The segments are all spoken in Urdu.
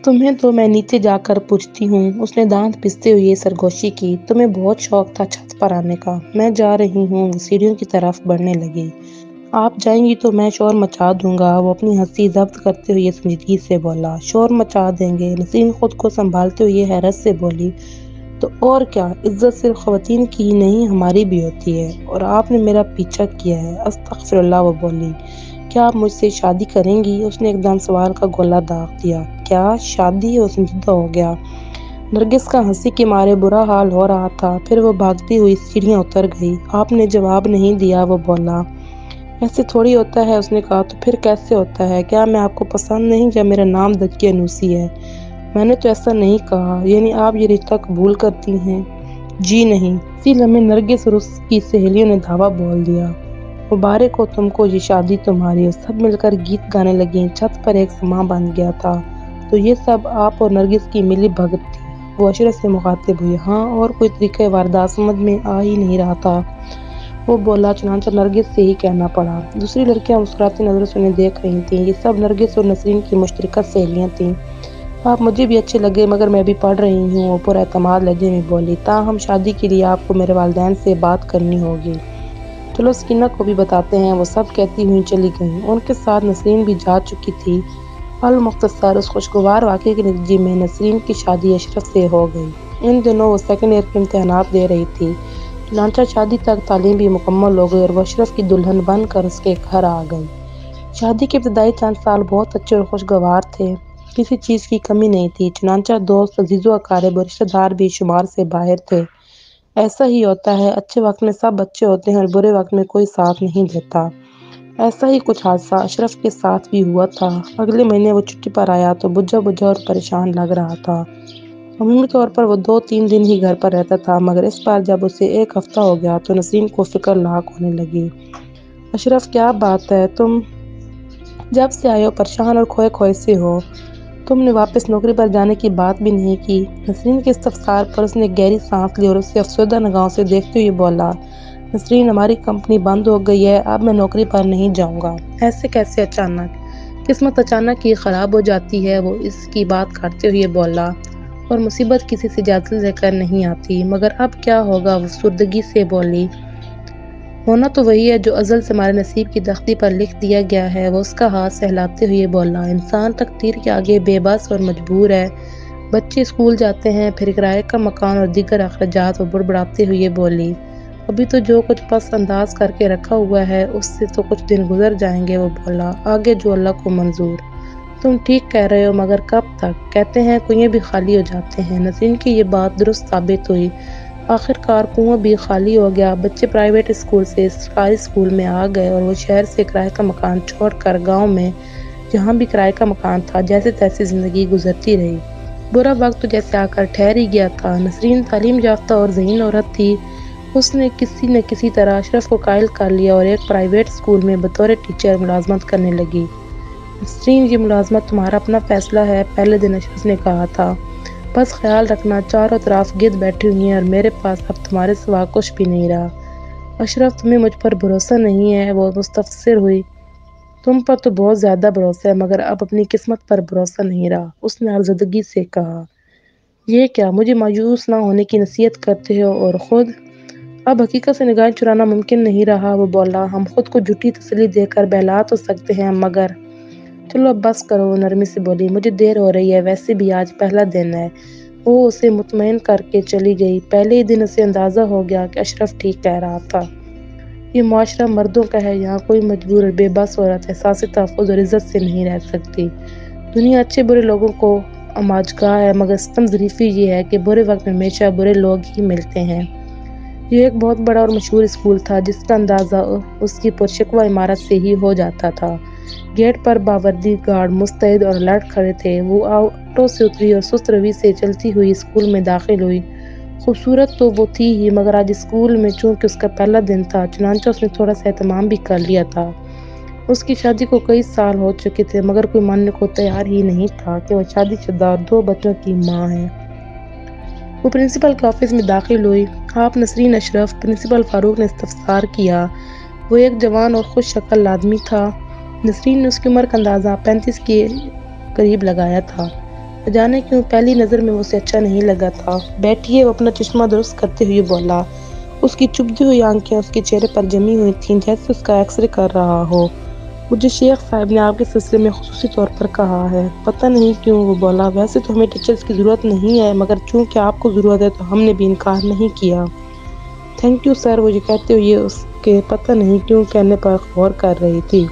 تمہیں تو میں نیچے جا کر پوچھتی ہوں، اس نے دانت پستے ہوئے سرگوشی کی۔ تمہیں بہت شوق تھا چھت پر آنے کا۔ میں جا رہی ہوں، وہ سیڑھیوں کی طرف بڑھنے لگی۔ آپ جائیں گی تو میں شور مچا دوں گا، وہ اپنی ہنسی ضبط کرتے ہوئے سنجیدگی سے بولا۔ شور مچا دیں گے؟ نسرین خود کو سنبھالتے ہوئے حیرت سے بولی۔ تو اور کیا، عزت صرف خواتین کی ہی نہیں ہماری بھی ہوتی ہے، اور آپ نے میرا پیچھا کیا ہے۔ استغفر اللہ، وہ بولی۔ کیا آپ مجھ سے شادی کریں گی؟ اس نے ایک دم سوال کا گولا داغ دیا۔ کیا شادی؟ وہ سنجیدہ ہو گیا۔ نرگس کا ہنسی کے مارے برا حال ہو رہا تھا، پھر وہ بھاگتی ہوئی سیڑھیاں اتر گئی۔ آپ نے جواب نہیں دیا، وہ بولا۔ ایسے تھوڑی ہوتا ہے، اس نے کہا۔ تو پھر کیسے ہوتا ہے؟ کیا میں آپ کو پسند نہیں یا میرا نام دکیہ نوسی ہے؟ میں نے تو ایسا نہیں کہا۔ یعنی آپ یہ رشتہ قبول کرتی ہیں؟ جی نہیں۔ اسی لمحے نرگس اور اس کی سہیلیوں نے دعویٰ بول دیا۔ مبارک ہو تم کو، یہ شادی تمہاری ہے۔ سب مل کر گیت گانے لگیں۔ چھت پر ایک سماں بن گیا تھا۔ تو یہ سب آپ اور نرگس کی ملی بھگت تھی؟ وہ اشرف سے مخاطب ہوئی۔ ہاں، اور کوئی طریقہ واردات سمجھ میں آ ہی نہیں رہا تھا، وہ بولا۔ چنانچہ نرگس سے ہی کہنا پڑا۔ دوسری لڑکیاں مسکراتی نظروں سے انہیں دیکھ رہی تھیں۔ یہ سب نرگس اور نسرین کی مشترکہ سہیلیاں تھیں۔ آپ مجھے بھی اچھے لگے، مگر میں بھی پڑھ رہی ہوں، وہ پر اعتماد لہجے میں بولی۔ تاہم شادی کے لیے آپ کو میرے والدین سے بات کرنی ہوگی۔ چلو سکینہ کو بھی بتاتے ہیں، وہ سب کہتی ہوئی چلی گئیں۔ ان کے ساتھ نسرین بھی جا چکی تھی۔ المختصر، اس خوشگوار واقعے کے نتیجے میں نسرین کی شادی اشرف سے ہو گئی۔ ان دنوں وہ سیکنڈ ایئر کے امتحانات دے رہی تھی۔ چنانچہ شادی تک تعلیم بھی مکمل ہو گئی اور وہ اشرف کی دلہن بن کر اس کے گھر آ گئی۔ شادی کے ابتدائی چند سال بہت اچھے اور خوشگوار تھے، کسی چیز کی کمی نہیں تھی۔ چنانچہ دوست، عزیز و اقارب اور رشتہ دار بھی شمار سے باہر تھے۔ ایسا ہی ہوتا ہے، اچھے وقت میں سب اچھے ہوتے ہیں اور برے وقت میں کوئی ساتھ نہیں دیتا۔ ایسا ہی کچھ حادثہ اشرف کے ساتھ بھی ہوا تھا۔ اگلے مہینے وہ چھٹی پر آیا تو بجھا بجھا اور پریشان لگ رہا تھا۔ عمومی طور پر وہ 2-3 دن ہی گھر پر رہتا تھا، مگر اس بار جب اسے 1 ہفتہ ہو گیا تو نسرین کو فکر لاحق ہونے لگی۔ اشرف، کیا بات ہے؟ تم جب سے آئے ہو پریشان اور کھوئے کھوئے سے ہو۔ تم نے واپس نوکری پر جانے کی بات بھی نہیں کی۔ نسرین کے استفسار پر اس نے گہری سانس لی اور اسے افسردہ نگاہوں سے دیکھتے ہوئے بولا۔ نسرین، ہماری کمپنی بند ہو گئی ہے، اب میں نوکری پر نہیں جاؤں گا۔ ایسے کیسے اچانک؟ قسمت اچانک ہی خراب ہو جاتی ہے، وہ اس کی بات کاٹتے ہوئے بولا۔ اور مصیبت کسی سے اجازت لے کر نہیں آتی۔ مگر اب کیا ہوگا؟ وہ افسردگی سے بولی۔ ہونا تو وہی ہے جو ازل سے ہمارے نصیب کی تختی پر لکھ دیا گیا ہے، وہ اس کا ہاتھ سہلاتے ہوئے بولا۔ انسان تقدیر کے آگے بے بس اور مجبور ہے۔ بچے اسکول جاتے ہیں، پھر کرائے کا مکان اور دیگر اخراجات، وہ بڑبڑاتے ہوئے بولی۔ ابھی تو جو کچھ پس انداز کر کے رکھا ہوا ہے اس سے تو کچھ دن گزر جائیں گے، وہ بولا۔ آگے جو اللہ کو منظور۔ تم ٹھیک کہہ رہے ہو، مگر کب تک؟ کہتے ہیں کنویں بھی خالی ہو جاتے ہیں۔ نسرین کی یہ بات درست ثابت ہوئی۔ آخر کار کنواں بھی خالی ہو گیا۔ بچے پرائیویٹ اسکول سے سرکاری اسکول میں آ گئے اور وہ شہر سے کرائے کا مکان چھوڑ کر گاؤں میں، جہاں بھی کرائے کا مکان تھا، جیسے تیسے زندگی گزرتی رہی۔ برا وقت تو جیسے آ کر ٹھہر ہی گیا تھا۔ نسرین تعلیم یافتہ اور ذہین عورت تھی۔ اس نے کسی نہ کسی طرح اشرف کو قائل کر لیا اور ایک پرائیویٹ اسکول میں بطور ٹیچر ملازمت کرنے لگی۔ نسرین، یہ ملازمت تمہارا اپنا فیصلہ ہے، پہلے دن اشرف نے کہا تھا۔ بس خیال رکھنا، چاروں طرف گدھ بیٹھی ہوئی ہیں اور میرے پاس اب تمہارے سوا کچھ بھی نہیں رہا۔ اشرف، تمہیں مجھ پر بھروسہ نہیں ہے؟ وہ مستفسر ہوئی۔ تم پر تو بہت زیادہ بھروسہ ہے، مگر اب اپنی قسمت پر بھروسہ نہیں رہا، اس نے آزردگی سے کہا۔ یہ کیا، مجھے مایوس نہ ہونے کی نصیحت کرتے ہو اور خود اب حقیقت سے نگاہیں چرانا ممکن نہیں رہا، وہ بولا۔ ہم خود کو جھوٹی تسلی دے کر بہلا تو سکتے ہیں، مگر چلو اب بس کرو، وہ نرمی سے بولی۔ مجھے دیر ہو رہی ہے، ویسے بھی آج پہلا دن ہے۔ وہ اسے مطمئن کر کے چلی گئی۔ پہلے ہی دن اسے اندازہ ہو گیا کہ اشرف ٹھیک کہہ رہا تھا۔ یہ معاشرہ مردوں کا ہے، یہاں کوئی مجبور اور بے بس عورت احساس تحفظ اور عزت سے نہیں رہ سکتی۔ دنیا اچھے برے لوگوں کو اماجگاہ ہے، مگر ستم ظریفی یہ ہے کہ برے وقت میں ہمیشہ برے لوگ ہی ملتے ہیں۔ یہ ایک بہت بڑا اور مشہور اسکول تھا، جس کا اندازہ اس کی پرشکوہ عمارت سے ہی ہو جاتا تھا۔ گیٹ پر باوردی گارڈ مستعد اور الرٹ کھڑے تھے۔ وہ آٹو سے اتری اور سست روی سے چلتی ہوئی اسکول میں داخل ہوئی۔ خوبصورت تو وہ تھی ہی، مگر آج اسکول میں چونکہ اس کا پہلا دن تھا، چنانچہ اس نے تھوڑا سا اہتمام بھی کر لیا تھا۔ اس کی شادی کو کئی سال ہو چکے تھے، مگر کوئی ماننے کو تیار ہی نہیں تھا کہ وہ شادی شدہ اور 2 بچوں کی ماں ہے۔ وہ پرنسپل کے آفس میں داخل ہوئی۔ آپ نسرین اشرف؟ پرنسپل فاروق نے استفسار کیا۔ وہ ایک جوان اور خوش شکل آدمی تھا۔ نسرین نے اس کی عمر کا اندازہ 35 کے قریب لگایا تھا۔ نہ جانے کیوں پہلی نظر میں اسے اچھا نہیں لگا تھا۔ بیٹھیے، وہ اپنا چشمہ درست کرتے ہوئے بولا۔ اس کی چبھتی ہوئی آنکھیں اس کے چہرے پر جمی ہوئی تھیں جیسے اس کا ایکس رے کر رہا ہو۔ مجھے شیخ صاحب نے آپ کے سلسلے میں خصوصی طور پر کہا ہے۔ پتہ نہیں کیوں، وہ بولا۔ ویسے تو ہمیں ٹیچرز کی ضرورت نہیں ہے، مگر چونکہ آپ کو ضرورت ہے تو ہم نے بھی انکار نہیں کیا۔ تھینک یو سر، وہ یہ کہتے ہوئے اس کے پتہ نہیں کیوں کہنے پر غور کر رہی تھی۔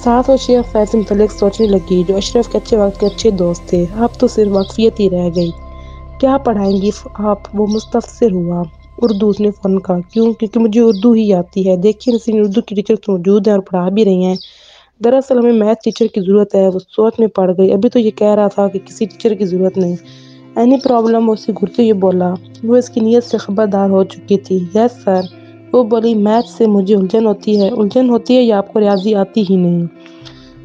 ساتھ وہ شیخ صاحب سے متعلق سوچنے لگی جو اشرف کے اچھے وقت کے اچھے دوست تھے۔ اب تو صرف واقفیت ہی رہ گئی۔ کیا پڑھائیں گی آپ؟ وہ مستفسر ہوا۔ اردو، اس نے فوراً کہا۔ کیوں؟ کیونکہ مجھے اردو ہی آتی ہے۔ دیکھیے نسرین، اردو کی ٹیچر تو موجود ہیں اور پڑھا بھی رہی ہیں۔ دراصل ہمیں میتھ ٹیچر کی ضرورت ہے۔ وہ سوچ میں پڑ گئی۔ ابھی تو یہ کہہ رہا تھا کہ کسی ٹیچر کی ضرورت نہیں۔ Any problem? وہ اسے گھرتے ہوئے بولا۔ وہ اس کی نیت سے خبردار ہو چکی تھی۔ یس سر، وہ بولی۔ میتھ سے مجھے الجھن ہوتی ہے۔ الجھن ہوتی ہے یا آپ کو ریاضی آتی ہی نہیں؟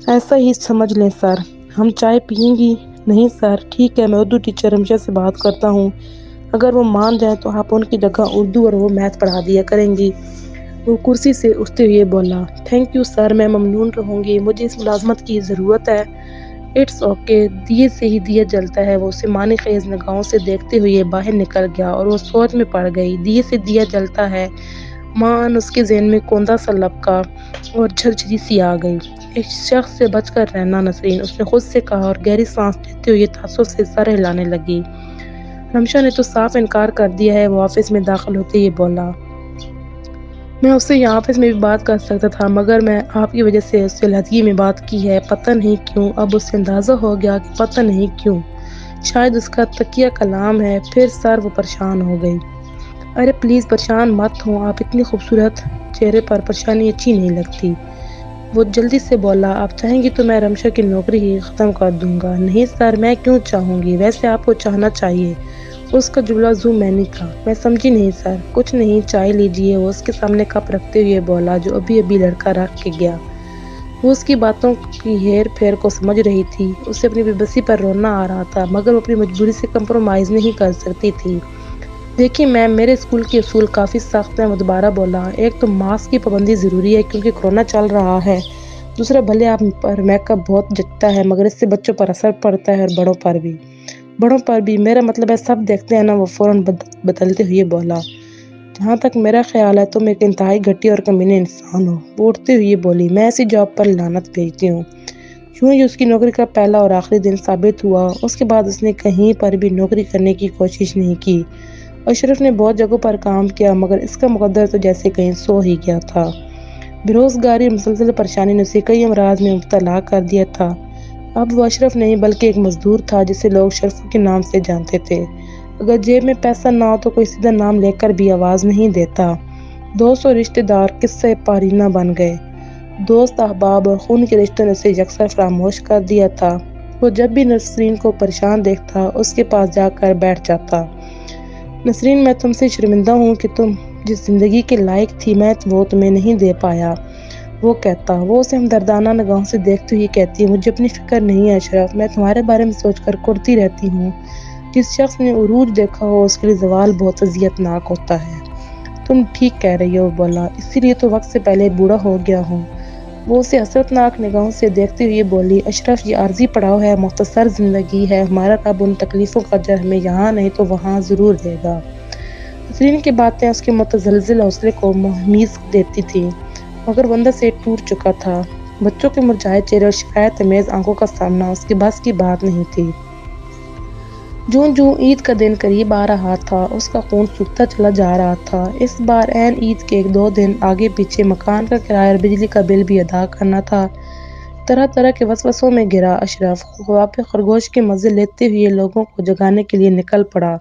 ایسا ہی سمجھ لیں سر۔ ہم چائے پئیں گی؟ نہیں سر، ٹھیک ہے، میں اردو ٹیچر رمشا سے بات کرتا ہوں۔ اگر وہ مان جائیں تو آپ ان کی جگہ اردو اور وہ میتھ پڑھا دیا کریں گی۔ وہ کرسی سے اٹھتے ہوئے بولا۔ تھینک یو سر، میں ممنون رہوں گی۔ مجھے اس ملازمت کی ضرورت ہے۔ اٹس اوکے، دیے سے ہی دیا جلتا ہے۔ وہ اسے معنی خیز نگاہوں سے دیکھتے ہوئے باہر نکل گیا اور وہ سوچ میں پڑ گئی۔ دیے سے دیا جلتا ہے، مان اس کے ذہن میں کوندا سا لپکا اور جھرجھری سی آ گئی۔ ایک شخص سے بچ کر رہنا نسرین، اس نے خود سے کہا اور گہری سانس لیتے ہوئے تعصب سے سر ہلانے لگی۔ رمشا نے تو صاف انکار کر دیا ہے، وہ آفس میں داخل ہوتے ہی بولا۔ میں اس سے یہاں آفس میں بھی بات کر سکتا تھا، مگر میں آپ کی وجہ سے اس سے علیحدگی میں بات کی ہے۔ پتہ نہیں کیوں اب اسے اندازہ ہو گیا کہ پتہ نہیں کیوں، شاید اس کا تقیہ کلام ہے۔ پھر سر، وہ پریشان ہو گئی۔ ارے پلیز پریشان مت ہوں، آپ اتنی خوبصورت، چہرے پر پریشانی اچھی نہیں لگتی۔ وہ جلدی سے بولا۔ آپ چاہیں گی تو میں رمشا کی نوکری ہی ختم کر دوں گا۔ نہیں سر، میں کیوں چاہوں گی؟ ویسے آپ کو چاہنا چاہیے۔ اس کا جملہ زو میں نہیں تھا۔ میں سمجھی نہیں سر۔ کچھ نہیں، چائے لیجیے، وہ اس کے سامنے کپ رکھتے ہوئے بولا جو ابھی ابھی لڑکا رکھ کے گیا۔ وہ اس کی باتوں کی ہیر پھیر کو سمجھ رہی تھی۔ اسے اپنی بے بسی پر رونا آ رہا تھا، مگر وہ اپنی مجبوری سے کمپرومائز نہیں کر سکتی تھی۔ دیکھیے میم، میرے اسکول کے اصول کافی سخت ہیں، وہ دوبارہ بولا۔ ایک تو ماسک کی پابندی ضروری ہے کیونکہ کورونا چل رہا ہے۔ دوسرا، بھلے آپ پر میک اپ بہت جچتا ہے، مگر اس سے بچوں پر اثر پڑتا ہے اور بڑوں پر بھی۔ بڑوں پر بھی؟ میرا مطلب ہے سب دیکھتے ہیں نا، وہ فوراً بدلتے ہوئے بولا۔ جہاں تک میرا خیال ہے تم ایک انتہائی گھٹیا اور کمینے انسان ہو، وہ اٹھتے ہوئے بولی۔ میں ایسی جاب پر لعنت بھیجتی ہوں۔ یوں ہی اس کی نوکری کا پہلا اور آخری دن ثابت ہوا۔ اس کے بعد اس نے کہیں پر بھی نوکری کرنے کی کوشش نہیں کی۔ اشرف نے بہت جگہوں پر کام کیا، مگر اس کا مقدر تو جیسے کہیں سو ہی گیا تھا۔ بے روزگاری اور مسلسل پریشانی نے اسے کئی امراض میں مبتلا کر دیا تھا۔ اب وہ اشرف نہیں بلکہ ایک مزدور تھا جسے لوگ شرفو کے نام سے جانتے تھے۔ اگر جیب میں پیسہ نہ ہو تو کوئی سیدھا نام لے کر بھی آواز نہیں دیتا۔ دوست اور رشتہ دار قصہ پارینہ بن گئے۔ دوست، احباب اور خون کے رشتوں نے اسے یکسر فراموش کر دیا تھا۔ وہ جب بھی نسرین کو پریشان دیکھتا اس کے پاس جا کر بیٹھ جاتا۔ نسرین، میں تم سے شرمندہ ہوں کہ تم جس زندگی کے لائق تھی میں وہ تمہیں نہیں دے پایا، وہ کہتا۔ وہ اسے ہمدردانہ نگاہوں سے دیکھتے ہوئے کہتی۔ مجھے اپنی فکر نہیں ہے اشرف، میں تمہارے بارے میں سوچ کر کرتی رہتی ہوں۔ جس شخص نے عروج دیکھا ہو اس کے لیے زوال بہت اذیت ناک ہوتا ہے۔ تم ٹھیک کہہ رہی ہو، بولا۔ اسی لیے تو وقت سے پہلے بوڑھا ہو گیا ہوں۔ وہ اسے حسرت ناک نگاہوں سے دیکھتے ہوئے بولی۔ اشرف، یہ عارضی پڑاؤ ہے، مختصر زندگی ہے۔ ہمارا رب ان تکلیفوں کا اجر ہمیں یہاں نہیں تو وہاں ضرور دے گا۔ نسرین کی باتیں اس کے متزلزل حوصلے کو مہمیز دیتی تھیں، مگر وہ اندر سے ٹوٹ چکا تھا۔ بچوں کے مرجھائے چہرے اور شکایت آمیز آنکھوں کا سامنا اس کے بس کی بات نہیں تھی۔ جوں جوں عید کا دن قریب آ رہا تھا اس کا خون سوکھتا چلا جا رہا تھا۔ اس بار عین عید کے ایک دو دن آگے پیچھے مکان کا کرایہ اور بجلی کا بل بھی ادا کرنا تھا۔ طرح طرح کے وسوسوں میں گھرا اشرف خواب خرگوش کے مزے لیتے ہوئے لوگوں کو جگانے کے لیے نکل پڑا۔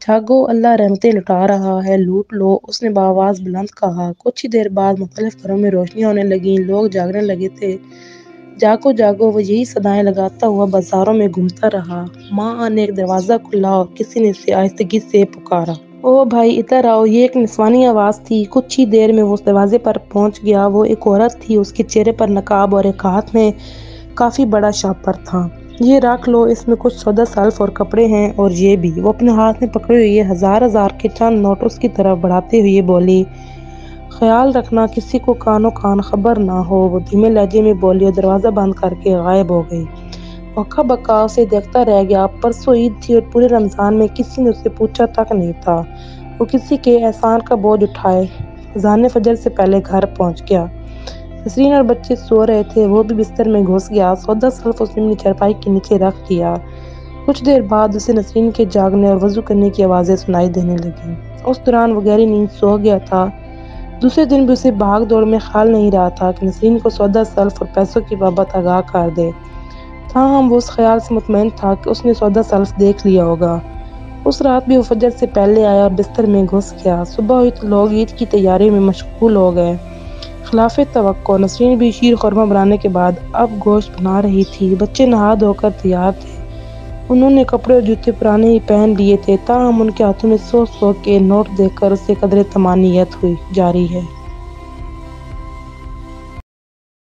جاگو، اللہ رحمتیں لٹا رہا ہے، لوٹ لو، اس نے بآواز بلند کہا۔ کچھ ہی دیر بعد مختلف گھروں میں روشنیاں ہونے لگیں، لوگ جاگنے لگے تھے۔ جاگو جاگو، وہ یہی صدائیں لگاتا ہوا بازاروں میں گھومتا رہا۔ ماں نے ایک دروازہ کھولا اور کسی نے اسے آہستگی سے پکارا۔ او بھائی، ادھر آؤ! یہ ایک نسوانی آواز تھی۔ کچھ ہی دیر میں وہ اس دروازے پر پہنچ گیا۔ وہ ایک عورت تھی، اس کے چہرے پر نقاب اور ایک ہاتھ میں کافی بڑا شاپر تھا۔ یہ رکھ لو، اس میں کچھ سودا سلف اور کپڑے ہیں، اور یہ بھی۔ وہ اپنے ہاتھ میں پکڑے ہوئے ہزار ہزار کے چند نوٹ اس کی طرف بڑھاتے ہوئے بولی۔ خیال رکھنا کسی کو کانوں کان خبر نہ ہو، وہ دھیمے لہجے میں بولی اور دروازہ بند کر کے غائب ہو گئی۔ اوکھا بکا اسے دیکھتا رہ گیا۔ پرسوں عید تھی اور پورے رمضان میں کسی نے اسے پوچھا تک نہیں تھا وہ کسی کے احسان کا بوجھ اٹھائے۔ اذان فجر سے پہلے گھر پہنچ گیا۔ نسرین اور بچے سو رہے تھے، وہ بھی بستر میں گھس گیا۔ سودا سلف اس نے اپنی چارپائی کے نیچے رکھ دیا۔ کچھ دیر بعد اسے نسرین کے جاگنے اور وضو کرنے کی آوازیں سنائی دینے لگیں۔ اس دوران وہ گہری نیند سو گیا تھا۔ دوسرے دن بھی اسے بھاگ دوڑ میں خیال نہیں رہا تھا کہ نسرین کو سودا سلف اور پیسوں کی بابت آگاہ کر دے۔ تاہم وہ اس خیال سے مطمئن تھا کہ اس نے سودا سلف دیکھ لیا ہوگا۔ اس رات بھی وہ فجر سے پہلے آیا اور بستر میں گھس گیا۔ صبح ہوئی تو لوگ عید کی تیاری میں مشغول ہو گئے۔ خلاف توقع نسرین بھی شیر خورمہ بنانے کے بعد اب گوشت بنا رہی تھی۔ بچے نہا دھو کر تیار تھے۔ انہوں نے کپڑے اور جوتے پرانے ہی پہن لیے تھے، تاہم ان کے ہاتھوں میں 100 کے نوٹ دیکھ کر اسے قدرے طمانینت ہوئی جاری ہے۔